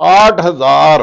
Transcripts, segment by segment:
8,000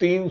3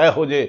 ਇਹੋ ਜਿਹੇ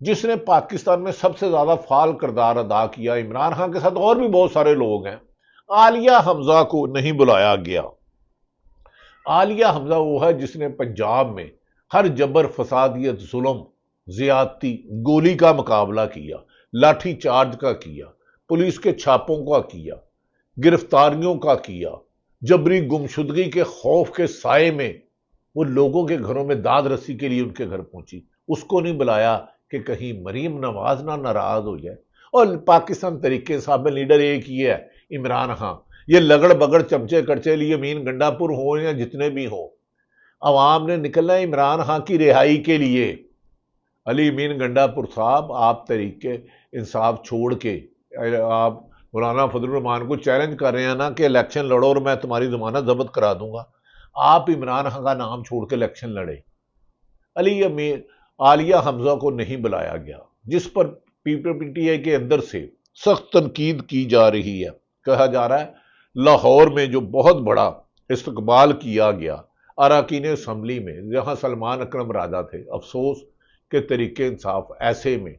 جس نے پاکستان میں سب سے زیادہ فعال کردار ادا کیا، عمران خان کے ساتھ اور بھی بہت سارے لوگ ہیں، عالیہ حمزہ کو نہیں بلایا گیا۔ عالیہ حمزہ وہ ہے جس نے پنجاب میں ہر جبر، فسادیت، ظلم، زیادتی، گولی کا مقابلہ کیا، لاٹھی چارج کا کیا، پولیس کے چھاپوں کا کیا، گرفتاریوں کا کیا، جبری گمشدگی کے خوف کے سائے میں وہ لوگوں کے گھروں میں داد رسی کے لیے ان کے گھر پہنچی۔ اس کو نہیں بلایا کہ کہیں مریم نواز نہ ناراض ہو جائے۔ اور پاکستان تحریک انصاف میں لیڈر ایک ہی ہے، عمران خان۔ یہ لگڑ بگڑ چمچے کڑچے لیے امین گنڈا پور ہوں یا جتنے بھی ہوں، عوام نے نکلنا ہے عمران خان کی رہائی کے لیے۔ علی امین گنڈا پور صاحب، آپ تحریک انصاف چھوڑ کے آپ مولانا فضل الرحمان کو چیلنج کر رہے ہیں نا کہ الیکشن لڑو اور میں تمہاری ضمانت ضبط کرا دوں گا، آپ عمران خان کا نام چھوڑ کے الیکشن لڑے۔ عالیہ حمزہ کو نہیں بلایا گیا، جس پر پی ٹی آئی کے اندر سے سخت تنقید کی جا رہی ہے۔ کہا جا رہا ہے لاہور میں جو بہت بڑا استقبال کیا گیا اراکین اسمبلی میں، جہاں سلمان اکرم راجہ تھے، افسوس کہ تحریک انصاف ایسے میں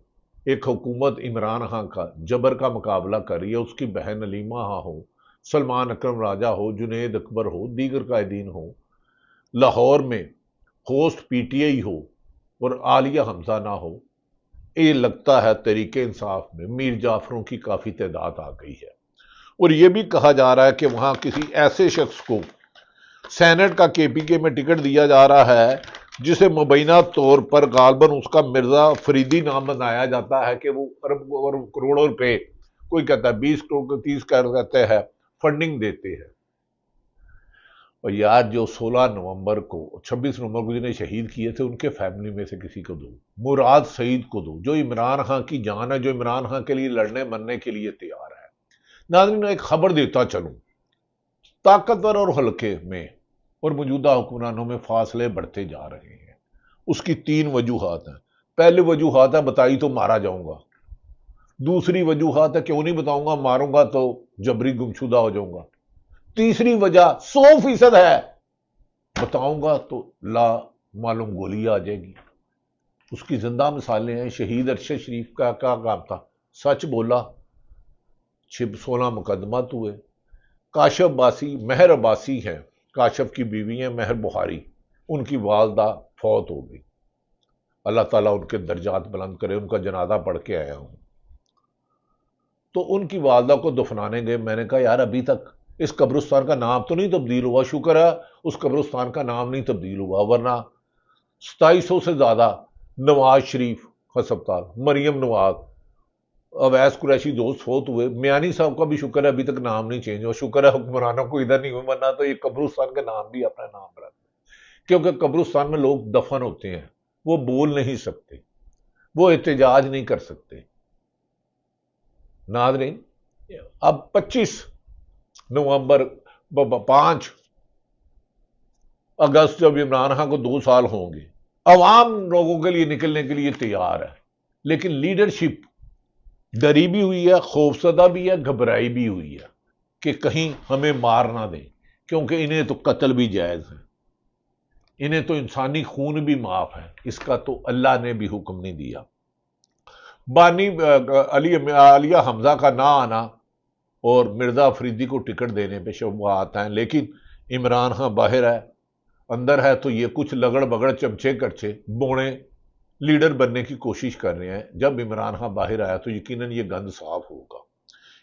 ایک حکومت عمران خان کا جبر کا مقابلہ کر رہی ہے، اس کی بہن علیمہ ہو، سلمان اکرم راجہ ہو، جنید اکبر ہو، دیگر قائدین ہو، لاہور میں ہوسٹ پی ٹی آئی ہو اور عالیہ حمزہ نہ ہو۔ یہ لگتا ہے تحریک انصاف میں میر جعفروں کی کافی تعداد آ گئی ہے۔ اور یہ بھی کہا جا رہا ہے کہ وہاں کسی ایسے شخص کو سینٹ کا کے پی کے میں ٹکٹ دیا جا رہا ہے جسے مبینہ طور پر غالباً اس کا مرزا فریدی نام بنایا جاتا ہے، کہ وہ ارب اور کروڑوں روپے، کوئی کہتا ہے 20 کروڑ 30 کہتے ہیں، فنڈنگ دیتے ہیں۔ اور یار جو 16 نومبر کو 26 نومبر کو جنہیں شہید کیے تھے، ان کے فیملی میں سے کسی کو دو، مراد سعید کو دو، جو عمران خان کی جان ہے، جو عمران خان کے لیے لڑنے مرنے کے لیے تیار ہے۔ ناظرین، ایک خبر دیتا چلوں، طاقتور اور حلقے میں اور موجودہ حکمرانوں میں فاصلے بڑھتے جا رہے ہیں۔ اس کی 3 وجوہات ہیں۔ پہلی وجوہات ہے بتائی تو مارا جاؤں گا، دوسری وجوہات ہے کیوں نہیں بتاؤں گا، ماروں گا تو جبری گمشدہ ہو جاؤں گا، تیسری وجہ 100% ہے، بتاؤں گا تو لا معلوم گولی آ جائے گی۔ اس کی زندہ مثالیں ہیں۔ شہید ارشد شریف کا کیا کام تھا؟ سچ بولا، 16 مقدمات ہوئے۔ کاشف باسی، مہر عباسی ہیں، کاشف کی بیوی ہیں مہر بخاری، ان کی والدہ فوت ہو گئی، اللہ تعالیٰ ان کے درجات بلند کرے۔ ان کا جنازہ پڑھ کے آیا ہوں۔ تو ان کی والدہ کو دفنانے گئے، میں نے کہا یار ابھی تک اس قبرستان کا نام تو نہیں تبدیل ہوا، شکر ہے اس قبرستان کا نام نہیں تبدیل ہوا، ورنہ 2700 سے زیادہ نواز شریف ہسپتال، مریم نواز، اویس قریشی دوست فوت ہوئے، میانی صاحب کا بھی شکر ہے ابھی تک نام نہیں چینج ہوا، شکر ہے حکمرانوں کو ادھر نہیں ہوئے، ورنہ تو یہ قبرستان کا نام بھی اپنا نام رکھتے، کیونکہ قبرستان میں لوگ دفن ہوتے ہیں، وہ بول نہیں سکتے، وہ احتجاج نہیں کر سکتے۔ ناظرین، اب 25 نومبر 5 اگست جب عمران خان کو 2 سال ہوں گے، عوام لوگوں کے لیے نکلنے کے لیے تیار ہے، لیکن لیڈرشپ ڈری بھی ہوئی ہے، خوفزدہ بھی ہے، گھبرائی بھی ہوئی ہے کہ کہیں ہمیں مار نہ دیں، کیونکہ انہیں تو قتل بھی جائز ہے، انہیں تو انسانی خون بھی معاف ہے، اس کا تو اللہ نے بھی حکم نہیں دیا۔ بانی عالیہ حمزہ کا نہ آنا اور مرزا افریدی کو ٹکٹ دینے پہ شبہات ہیں، لیکن عمران خان باہر ہے، اندر ہے تو یہ کچھ لگڑ بگڑ چمچے کڑچے بونے لیڈر بننے کی کوشش کر رہے ہیں۔ جب عمران خان باہر آیا تو یقیناً یہ گند صاف ہوگا۔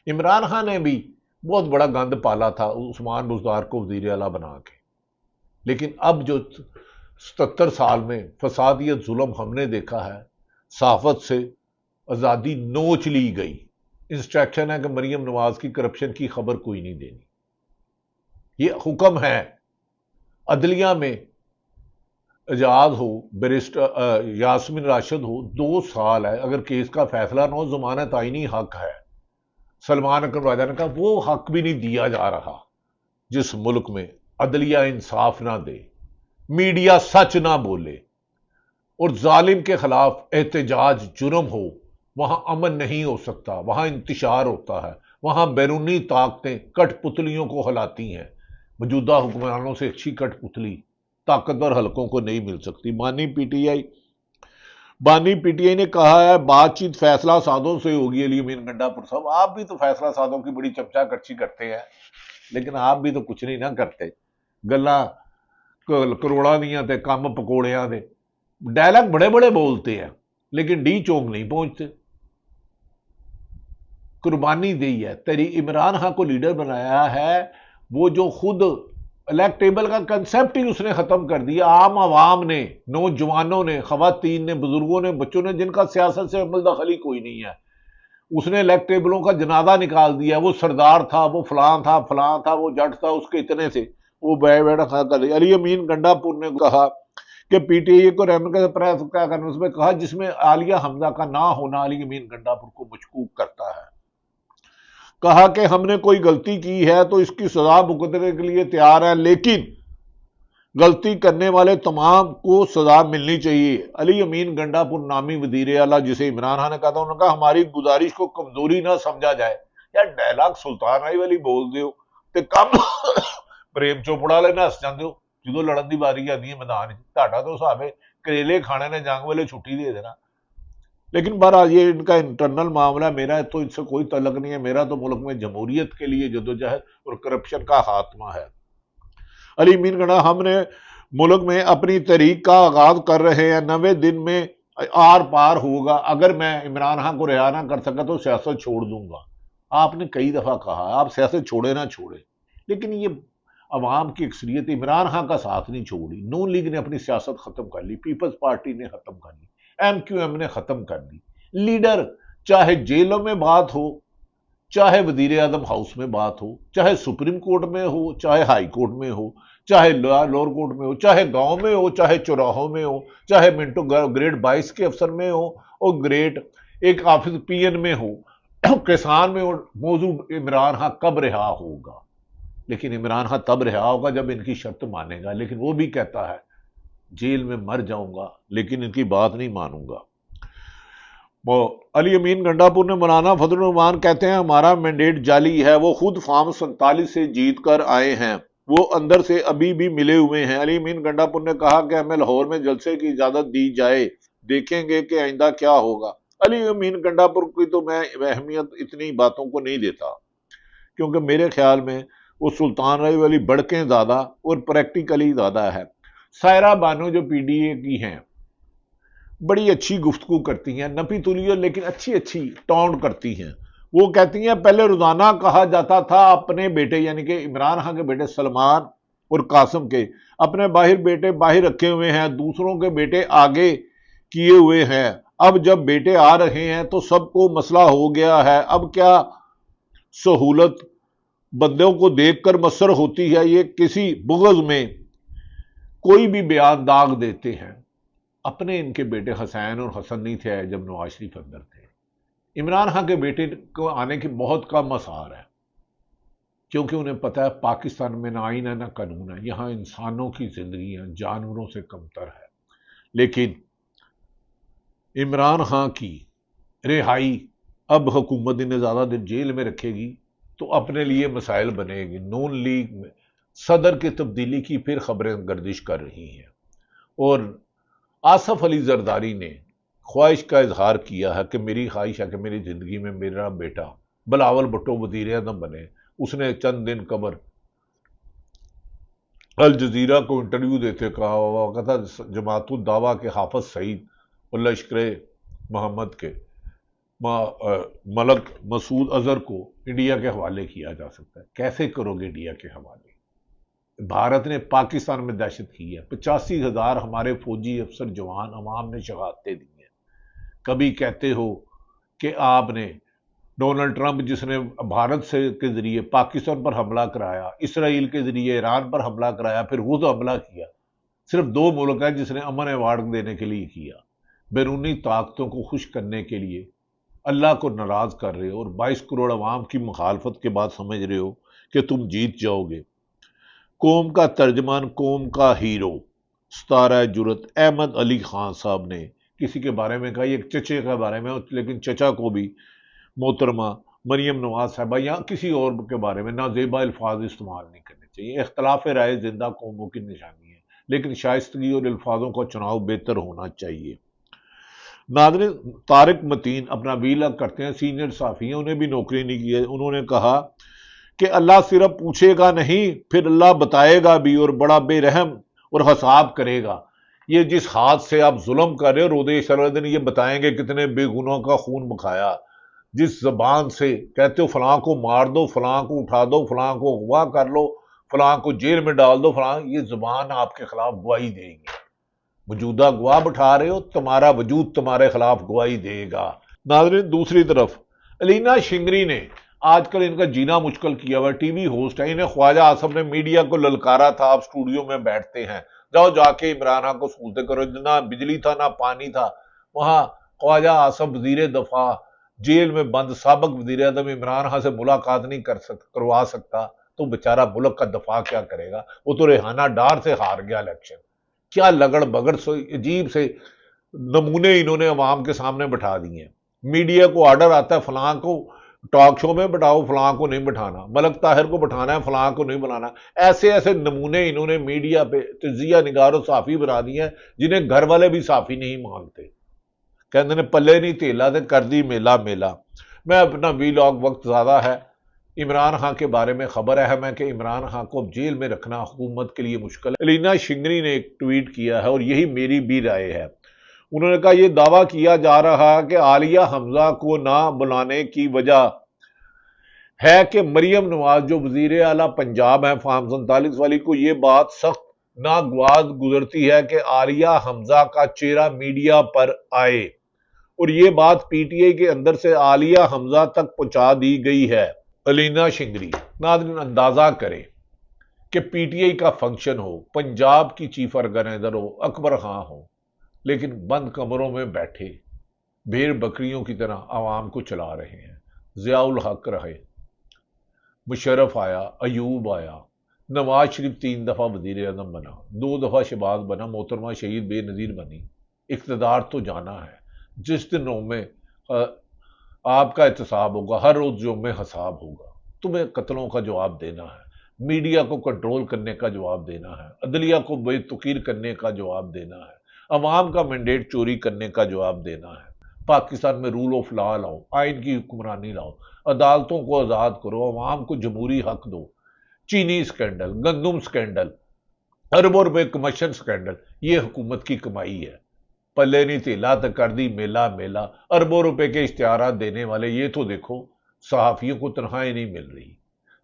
عمران خان نے بھی بہت بڑا گند پالا تھا عثمان بزدار کو وزیر اعلیٰ بنا کے، لیکن اب جو 77 سال میں فسادیت ظلم ہم نے دیکھا ہے، صحافت سے آزادی نوچ لی گئی، انسٹرکشن ہے کہ مریم نواز کی کرپشن کی خبر کوئی نہیں دینی، یہ حکم ہے۔ عدلیہ میں اعجاز ہو، بیرسٹر یاسمین راشد ہو، 2 سال ہے، اگر کیس کا فیصلہ نہ ہو، ضمانت آئینی حق ہے۔ سلمان اکرم راجہ نے کہا وہ حق بھی نہیں دیا جا رہا جس ملک میں عدلیہ انصاف نہ دے، میڈیا سچ نہ بولے اور ظالم کے خلاف احتجاج جرم ہو، وہاں امن نہیں ہو سکتا، وہاں انتشار ہوتا ہے، وہاں بیرونی طاقتیں کٹ پتلیوں کو ہلاتی ہیں۔ موجودہ حکمرانوں سے اچھی کٹ پتلی طاقتور حلقوں کو نہیں مل سکتی۔ مانی پی ٹی آئی بانی پی ٹی آئی نے کہا ہے بات چیت فیصلہ سازوں سے ہوگی۔ علی امین گنڈا پور صاحب، آپ بھی تو فیصلہ سازوں کی بڑی چمچا کچی کرتے ہیں، لیکن آپ بھی تو کچھ نہیں نہ کرتے، گلا کروڑا دیاں تے کم پکوڑیاں دے ڈائلاگ بڑے بڑے بولتے ہیں، لیکن ڈی چونک نہیں پہنچتے۔ قربانی دی ہے تیری عمران خان کو لیڈر بنایا ہے، وہ جو خود الیکٹیبل کا کنسپٹ ہی اس نے ختم کر دیا۔ عام عوام نے، نوجوانوں نے، خواتین نے، بزرگوں نے، بچوں نے، جن کا سیاست سے عمل دخلی کوئی نہیں ہے، اس نے الیکٹیبلوں کا جنازہ نکال دیا۔ وہ سردار تھا، وہ فلاں تھا، فلاں تھا، وہ جٹ تھا، اس کے اتنے سے وہ بیٹھا کھا کر دیا۔ علی امین گنڈا پور نے کہا کہ پی ٹی آئی کو ریمکس پریس کیا کرنا، اس میں کہا جس میں عالیہ حمزہ کا نہ ہونا علی امین گنڈا پور کو مشکوک کرتا ہے۔ کہا کہ ہم نے کوئی غلطی کی ہے تو اس کی سزا بھگتنے کے لیے تیار ہے، لیکن غلطی کرنے والے تمام کو سزا ملنی چاہیے۔ علی امین گنڈا پور نامی وزیر اعلیٰ جسے عمران خان نے کہا تھا، انہوں نے کہا ہماری گزارش کو کمزوری نہ سمجھا جائے۔ یار ڈائلاگ سلطان آئی والی بول دیو تے کم پریم چوپڑا والے نس جاندے ہو جدو لڑن دی باری آتی ہے میدان وچ، تہاڈا تو حساب ہے کریلے کھانے نے جنگ ویلے چھٹی دے دینا۔ لیکن بہرحال یہ ان کا انٹرنل معاملہ، میرا تو اس سے کوئی تعلق نہیں ہے۔ میرا تو ملک میں جمہوریت کے لیے جدوجہد اور کرپشن کا خاتمہ ہے۔ علی امین گنڈا، ہم نے ملک میں اپنی تحریک کا آغاز کر رہے ہیں، 90 دن میں آر پار ہوگا، اگر میں عمران خان کو رہا نہ کر سکا تو سیاست چھوڑ دوں گا۔ آپ نے کئی دفعہ کہا آپ سیاست چھوڑے نہ چھوڑے، لیکن یہ عوام کی اکثریت عمران خان کا ساتھ نہیں چھوڑی۔ نون لیگ نے اپنی سیاست ختم کر لی، پیپلز پارٹی نے ختم کر لی، ایم کیو ایم نے ختم کر دی۔ لیڈر چاہے جیلوں میں بات ہو، چاہے وزیر اعظم ہاؤس میں بات ہو، چاہے سپریم کورٹ میں ہو، چاہے ہائی کورٹ میں ہو، چاہے لوور کورٹ میں ہو، چاہے گاؤں میں ہو، چاہے چوراہوں میں ہو، چاہے منٹو گریڈ 22 کے افسر میں ہو اور گریڈ ایک آفس پی این میں ہو، کسان میں ہو، موضوع عمران خان کب رہا ہوگا۔ لیکن عمران خان تب رہا ہوگا جب ان کی شرط مانے گا، لیکن وہ بھی کہتا ہے جیل میں مر جاؤں گا لیکن ان کی بات نہیں مانوں گا۔ وہ علی امین گنڈا پور نے مولانا فضل الرحمان کہتے ہیں ہمارا مینڈیٹ جعلی ہے، وہ خود فارم 47 سے جیت کر آئے ہیں، وہ اندر سے ابھی بھی ملے ہوئے ہیں۔ علی امین گنڈا پور نے کہا کہ ہمیں لاہور میں جلسے کی اجازت دی جائے، دیکھیں گے کہ آئندہ کیا ہوگا۔ علی امین گنڈا پور کی تو میں اہمیت اتنی باتوں کو نہیں دیتا، کیونکہ میرے خیال میں وہ سلطان رائی والی بڑکیں زیادہ اور پریکٹیکلی زیادہ ہے۔ سائرہ بانو جو پی ڈی اے کی ہیں بڑی اچھی گفتگو کرتی ہیں، نپی تلی لیکن اچھی ٹاؤنٹ کرتی ہیں۔ وہ کہتی ہیں پہلے روزانہ کہا جاتا تھا اپنے بیٹے یعنی کہ عمران خان کے بیٹے سلمان اور قاسم کے، اپنے بیٹے باہر رکھے ہوئے ہیں، دوسروں کے بیٹے آگے کیے ہوئے ہیں، اب جب بیٹے آ رہے ہیں تو سب کو مسئلہ ہو گیا ہے، اب کیا سہولت بندوں کو دیکھ کر مسر ہوتی ہے، یہ کسی بغض میں کوئی بھی بیان داغ دیتے ہیں۔ اپنے ان کے بیٹے حسین اور حسن نہیں تھے جب نواز شریف اندر تھے۔ عمران خان کے بیٹے کو آنے کی بہت کم آثار ہے، کیونکہ انہیں پتہ ہے پاکستان میں نہ آئین ہے نہ قانون ہے، یہاں انسانوں کی زندگیاں جانوروں سے کمتر ہے۔ لیکن عمران خان کی رہائی اب حکومت انہیں زیادہ دن جیل میں رکھے گی تو اپنے لیے مسائل بنے گی۔ نون لیگ میں صدر کی تبدیلی کی پھر خبریں گردش کر رہی ہیں، اور آصف علی زرداری نے خواہش کا اظہار کیا ہے کہ میری خواہش ہے کہ میری زندگی میں میرا بیٹا بلاول بھٹو وزیر اعظم بنے۔ اس نے چند دن قبل الجزیرہ کو انٹرویو دیتے کہا تھا جماعت الدعویٰ کے حافظ سعید اور لشکر محمد کے ملک مسعود اظہر کو انڈیا کے حوالے کیا جا سکتا ہے۔ کیسے کرو گے انڈیا کے حوالے؟ بھارت نے پاکستان میں دہشت کی ہے، 85,000 ہمارے فوجی افسر جوان عوام نے شہادتیں دی ہیں۔ کبھی کہتے ہو کہ آپ نے ڈونلڈ ٹرمپ جس نے بھارت سے کے ذریعے پاکستان پر حملہ کرایا، اسرائیل کے ذریعے ایران پر حملہ کرایا، پھر وہ تو حملہ کیا، صرف 2 ملک ہیں جس نے امن ایوارڈ دینے کے لیے کیا۔ بیرونی طاقتوں کو خوش کرنے کے لیے اللہ کو ناراض کر رہے ہو اور 22 کروڑ عوام کی مخالفت کے بعد سمجھ رہے ہو کہ تم جیت جاؤ گے۔ قوم کا ترجمان، قوم کا ہیرو، ستارہ جرت احمد علی خان صاحب نے کسی کے بارے میں کہا، ایک چچے کے بارے میں، لیکن چچا کو بھی محترمہ مریم نواز صاحبہ یا کسی اور کے بارے میں نازیبا الفاظ استعمال نہیں کرنے چاہیے۔ اختلاف رائے زندہ قوموں کی نشانی ہے، لیکن شائستگی اور الفاظوں کا چناؤ بہتر ہونا چاہیے۔ ناظرین، طارق متین اپنا ویلاگ کرتے ہیں، سینئر صحافی ہیں، انہیں بھی نوکری نہیں کی ہے۔ انہوں نے کہا کہ اللہ صرف پوچھے گا نہیں، پھر اللہ بتائے گا بھی، اور بڑا بے رحم اور حساب کرے گا۔ یہ جس ہاتھ سے آپ ظلم کر رہے ہو، رودے شردن یہ بتائیں گے کتنے بے گناہوں کا خون بکھایا۔ جس زبان سے کہتے ہو فلاں کو مار دو، فلاں کو اٹھا دو، فلاں کو اغوا کر لو، فلاں کو جیل میں ڈال دو، فلاں، یہ زبان آپ کے خلاف گواہی دے گی۔ موجودہ گواہ بٹھا رہے ہو، تمہارا وجود تمہارے خلاف گواہی دے گا۔ ناظرین، دوسری طرف الینا شنگری نے آج کل ان کا جینا مشکل کیا ہوا، ٹی وی ہوسٹ ہے، انہیں خواجہ آصف نے میڈیا کو للکارا تھا، آپ اسٹوڈیو میں بیٹھتے ہیں، جاؤ جا کے عمران خان کو سہولتیں کرو۔ نہ بجلی تھا نہ پانی تھا، وہاں خواجہ آصف وزیر دفاع جیل میں بند، سابق وزیر اعظم عمران خان سے ملاقات نہیں کروا سکتا، تو بیچارہ ملک کا دفاع کیا کرے گا؟ وہ تو ریحانہ ڈار سے ہار گیا الیکشن۔ کیا لگڑ بگڑ عجیب سے نمونے انہوں نے عوام کے سامنے بٹھا دیے ہیں۔ میڈیا کو آرڈر آتا ہے فلاں کو ٹاک شو میں بٹھاؤ، فلاں کو نہیں بٹھانا، ملک طاہر کو بٹھانا ہے، فلاں کو نہیں بلانا۔ ایسے ایسے نمونے انہوں نے میڈیا پہ تجزیہ نگار و صحافی بنا دیے ہیں جنہیں گھر والے بھی صحافی نہیں مانتے، کہتے ہیں پلے نہیں تیلا تے کر دی میلا میلا۔ میں اپنا ویلاگ، وقت زیادہ ہے، عمران خان کے بارے میں خبر ہے ہمیں کہ عمران خان کو جیل میں رکھنا حکومت کے لیے مشکل ہے۔ الینا شنگری نے ایک ٹویٹ کیا ہے اور یہی میری بھی رائے ہے۔ انہوں نے کہا یہ دعویٰ کیا جا رہا کہ عالیہ حمزہ کو نہ بلانے کی وجہ ہے کہ مریم نواز جو وزیر اعلیٰ پنجاب ہیں فارم 47 والی کو یہ بات سخت ناگوار گزرتی ہے کہ عالیہ حمزہ کا چہرہ میڈیا پر آئے، اور یہ بات پی ٹی آئی کے اندر سے عالیہ حمزہ تک پہنچا دی گئی ہے۔ الینا شنگری، ناظرین اندازہ کریں کہ پی ٹی آئی کا فنکشن ہو، پنجاب کی چیف آرگنائزر ہو، اکبر خان ہو، لیکن بند کمروں میں بیٹھے بھیڑ بکریوں کی طرح عوام کو چلا رہے ہیں۔ ضیاء الحق رہے، مشرف آیا، ایوب آیا، نواز شریف 3 دفعہ وزیر اعظم بنا، 2 دفعہ شہباز بنا، محترمہ شہید بے نظیر بنی، اقتدار تو جانا ہے۔ جس دن میں آپ کا احتساب ہوگا، ہر روز جو میں حساب ہوگا، تمہیں قتلوں کا جواب دینا ہے، میڈیا کو کنٹرول کرنے کا جواب دینا ہے، عدلیہ کو بے توقیر کرنے کا جواب دینا ہے، عوام کا مینڈیٹ چوری کرنے کا جواب دینا ہے۔ پاکستان میں رول آف لا لاؤ، آئین کی حکمرانی لاؤ، عدالتوں کو آزاد کرو، عوام کو جمہوری حق دو۔ چینی سکینڈل، گندم سکینڈل، اربوں روپے کمیشن سکینڈل، یہ حکومت کی کمائی ہے۔ پلے نہیں تیلا تو کر دی میلا میلا، اربوں روپے کے اشتہارات دینے والے، یہ تو دیکھو صحافیوں کو تنخواہیں نہیں مل رہی،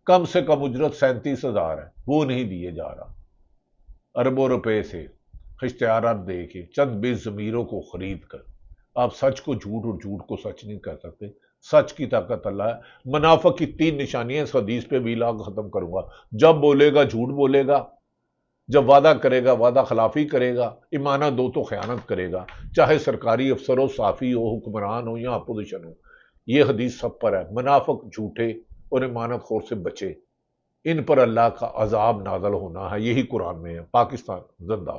کم سے کم اجرت 37,000 ہے، وہ نہیں دیے جا رہا۔ اربوں روپے سے اشتہارات دے کے چند بے ضمیروں کو خرید کر آپ سچ کو جھوٹ اور جھوٹ کو سچ نہیں کر سکتے۔ سچ کی طاقت اللہ ہے۔ منافق کی 3 نشانیاں اس حدیث پہ بھی لاگ ختم کروں گا۔ جب بولے گا جھوٹ بولے گا، جب وعدہ کرے گا وعدہ خلافی کرے گا، امانت دو تو خیانت کرے گا، چاہے سرکاری افسر ہو، صحافی ہو، حکمران ہو یا اپوزیشن ہو۔ یہ حدیث سب پر ہے۔ منافق جھوٹے اور امانت خور سے بچے، ان پر اللہ کا عذاب نازل ہونا ہے، یہی قرآن میں ہے۔ پاکستان زندہ باد۔